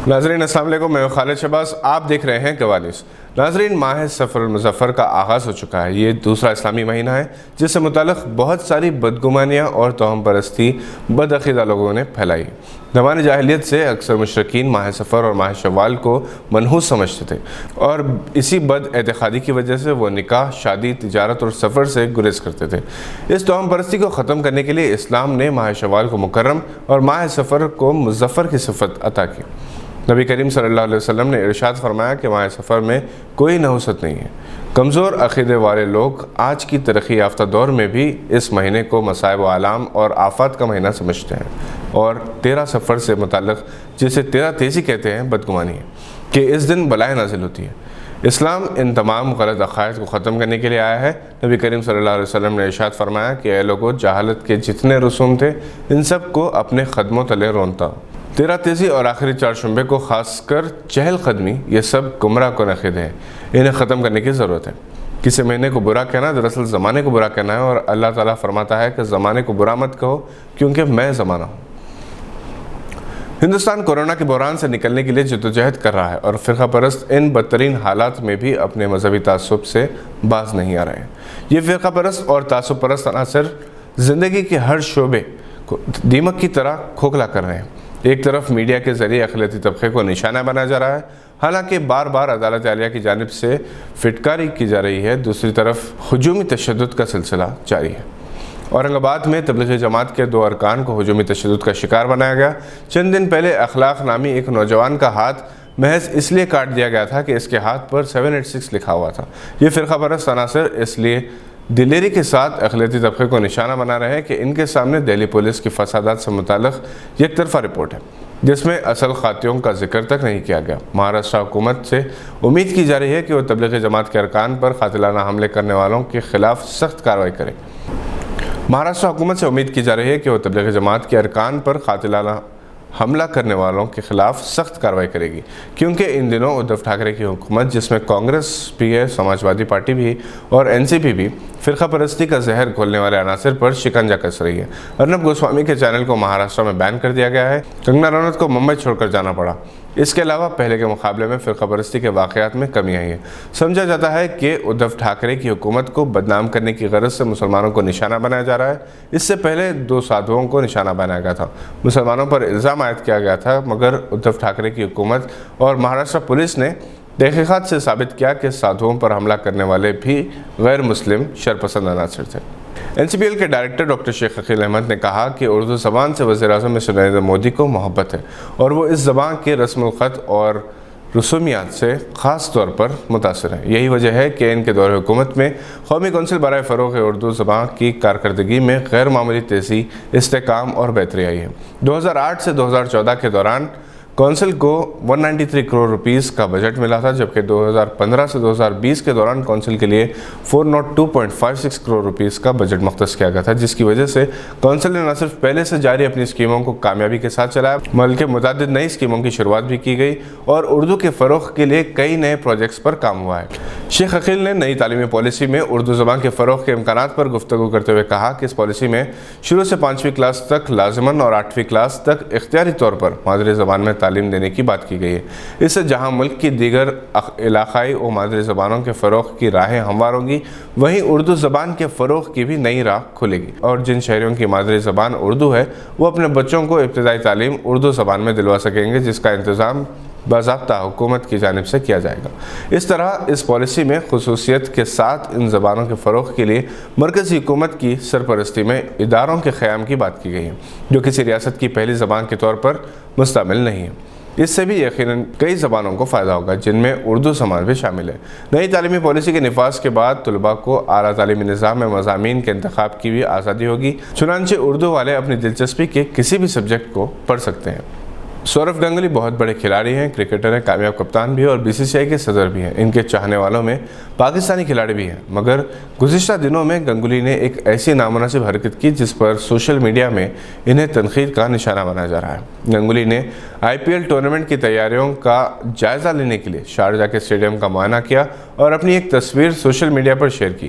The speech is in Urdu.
ناظرین السلام علیکم، میں خالد شہباز، آپ دیکھ رہے ہیں قوالس۔ ناظرین، ماہ سفر المظفر کا آغاز ہو چکا ہے۔ یہ دوسرا اسلامی مہینہ ہے جس سے متعلق بہت ساری بدگمانیاں اور توہم پرستی بدعقیدہ لوگوں نے پھیلائی۔ زمانہ جاہلیت سے اکثر مشرکین ماہ سفر اور ماہ شوال کو منحوس سمجھتے تھے اور اسی بد اعتقادی کی وجہ سے وہ نکاح، شادی، تجارت اور سفر سے گریز کرتے تھے۔ اس توہم پرستی کو ختم کرنے کے لیے اسلام نے ماہ شوال کو مکرم اور ماہ سفر کو مظفر کی صفت عطا کی۔ نبی کریم صلی اللہ علیہ وسلم نے ارشاد فرمایا کہ ماہ سفر میں کوئی نحوست نہیں ہے۔ کمزور عقیدے والے لوگ آج کی ترقی یافتہ دور میں بھی اس مہینے کو مصائب و آلام اور آفات کا مہینہ سمجھتے ہیں، اور 13 سفر سے متعلق جسے 13 تیزی کہتے ہیں بدگمانی ہے کہ اس دن بلائیں نازل ہوتی ہے۔ اسلام ان تمام غلط عقائد کو ختم کرنے کے لیے آیا ہے۔ نبی کریم صلی اللہ علیہ وسلم نے ارشاد فرمایا کہ اے لوگو، جہالت کے جتنے رسوم تھے ان سب کو اپنے قدموں تلے رونتا۔ 13 تیزی اور آخری 4 شنبے کو خاص کر چہل قدمی، یہ سب گمراہ کن عقیدے ہیں، انہیں ختم کرنے کی ضرورت ہے۔ کسی مہینے کو برا کہنا دراصل زمانے کو برا کہنا ہے، اور اللہ تعالیٰ فرماتا ہے کہ زمانے کو برا مت کہو کیونکہ میں زمانہ ہوں۔ ہندوستان کورونا کے بحران سے نکلنے کے لیے جدوجہد کر رہا ہے، اور فرقہ پرست ان بدترین حالات میں بھی اپنے مذہبی تعصب سے باز نہیں آ رہے ہیں۔ یہ فرقہ پرست اور تعصب پرست عناصر زندگی کے ہر شعبے کو دیمک کی طرح کھوکھلا کر رہے ہیں۔ ایک طرف میڈیا کے ذریعے اقلیتی طبقے کو نشانہ بنایا جا رہا ہے، حالانکہ بار بار عدالت عالیہ کی جانب سے فٹکاری کی جا رہی ہے۔ دوسری طرف ہجومی تشدد کا سلسلہ جاری ہے۔ اورنگ آباد میں تبلیغی جماعت کے 2 ارکان کو ہجومی تشدد کا شکار بنایا گیا۔ چند دن پہلے اخلاق نامی ایک نوجوان کا ہاتھ محض اس لیے کاٹ دیا گیا تھا کہ اس کے ہاتھ پر 786 لکھا ہوا تھا۔ یہ فرقہ پرست عناصر اس لیے دلیری کے ساتھ اقلیتی طبقے کو نشانہ بنا رہے ہیں کہ ان کے سامنے دہلی پولیس کی فسادات سے متعلق یک طرفہ رپورٹ ہے، جس میں اصل خاطیوں کا ذکر تک نہیں کیا گیا۔ مہاراشٹر حکومت سے امید کی جا رہی ہے کہ وہ تبلیغی جماعت کے ارکان پر قاتلانہ حملے کرنے والوں کے خلاف سخت کارروائی کرے۔ مہاراشٹر حکومت سے امید کی جا رہی ہے کہ وہ تبلیغی جماعت کے ارکان پر قاتلانہ حملہ کرنے والوں کے خلاف سخت کارروائی کرے گی، کیونکہ ان دنوں ادھو ٹھاکرے کی حکومت، جس میں کانگریس بھی ہے، سماجوادی پارٹی بھی اور NCP بھی، فرقہ پرستی کا زہر گھولنے والے عناصر پر شکنجہ کس رہی ہے۔ ارنب گوسوامی کے چینل کو مہاراشٹر میں بین کر دیا گیا ہے۔ کنگنا رنوت کو ممبئی چھوڑ کر جانا پڑا۔ اس کے علاوہ پہلے کے مقابلے میں فرقہ پرستی کے واقعات میں کمی آئی ہے۔ سمجھا جاتا ہے کہ ادھو ٹھاکرے کی حکومت کو بدنام کرنے کی غرض سے مسلمانوں کو نشانہ بنایا جا رہا ہے۔ اس سے پہلے 2 سادھوؤں کو نشانہ بنایا گیا تھا۔ مسلمانوں پر الزام عائد کیا گیا تھا، مگر ادھو ٹھاکرے کی حکومت اور مہاراشٹر پولیس نے تحقیقات سے ثابت کیا کہ سادھوؤں پر حملہ کرنے والے بھی غیر مسلم شرپسند عناصر تھے۔ NCPL کے ڈائریکٹر ڈاکٹر شیخ عقیل احمد نے کہا کہ اردو زبان سے وزیر اعظم مسٹر نریندر مودی کو محبت ہے، اور وہ اس زبان کے رسم الخط اور رسومیات سے خاص طور پر متاثر ہیں۔ یہی وجہ ہے کہ ان کے دور حکومت میں قومی کونسل برائے فروغ اردو زبان کی کارکردگی میں غیر معمولی تیزی، استحکام اور بہتری آئی ہے۔ 2008 سے 2014 کے دوران کونسل کو 193 کروڑ روپیز کا بجٹ ملا تھا، جبکہ 2015 سے 2020 کے دوران کونسل کے لیے 402.56 کروڑ روپیز کا بجٹ مختص کیا گیا تھا، جس کی وجہ سے کونسل نے نہ صرف پہلے سے جاری اپنی اسکیموں کو کامیابی کے ساتھ چلایا، بلکہ متعدد نئی اسکیموں کی شروعات بھی کی گئی اور اردو کے فروغ کے لیے کئی نئے پروجیکٹس پر کام ہوا ہے۔ شیخ عقیل نے نئی تعلیمی پالیسی میں اردو زبان کے فروغ کے امکانات پر گفتگو کرتے ہوئے کہا کہ اس پالیسی میں شروع سے 5ویں کلاس تک لازماً اور 8ویں کلاس تک اختیاری طور پر مادری زبان میں تعلیم دینے کی بات کی گئی ہے۔ اس سے جہاں ملک کی دیگر علاقائی و مادری زبانوں کے فروغ کی راہیں ہموار ہوں گی، وہیں اردو زبان کے فروغ کی بھی نئی راہ کھلے گی، اور جن شہریوں کی مادری زبان اردو ہے وہ اپنے بچوں کو ابتدائی تعلیم اردو زبان میں دلوا سکیں گے، جس کا انتظام باضابطہ حکومت کی جانب سے کیا جائے گا۔ اس طرح اس پالیسی میں خصوصیت کے ساتھ ان زبانوں کے فروغ کے لیے مرکزی حکومت کی سرپرستی میں اداروں کے قیام کی بات کی گئی ہے، جو کسی ریاست کی پہلی زبان کے طور پر مستعمل نہیں ہے۔ اس سے بھی یقیناً کئی زبانوں کو فائدہ ہوگا، جن میں اردو زبان بھی شامل ہے۔ نئی تعلیمی پالیسی کے نفاذ کے بعد طلباء کو اعلیٰ تعلیمی نظام میں مضامین کے انتخاب کی بھی آزادی ہوگی، چنانچہ اردو والے اپنی دلچسپی کے کسی بھی سبجیکٹ کو پڑھ سکتے ہیں۔ سوربھ گنگولی بہت بڑے کھلاڑی ہیں، کرکٹر ہیں، کامیاب کپتان بھی ہیں اور BCCI کے صدر بھی ہیں۔ ان کے چاہنے والوں میں پاکستانی کھلاڑی بھی ہیں، مگر گزشتہ دنوں میں گنگولی نے ایک ایسی نامناسب حرکت کی جس پر سوشل میڈیا میں انہیں تنقید کا نشانہ بنایا جا رہا ہے۔ گنگولی نے IPL ٹورنامنٹ کی تیاریوں کا جائزہ لینے کے لیے شارجہ کے اسٹیڈیم کا معائنہ کیا اور اپنی ایک تصویر سوشل میڈیا پر شیئر کی۔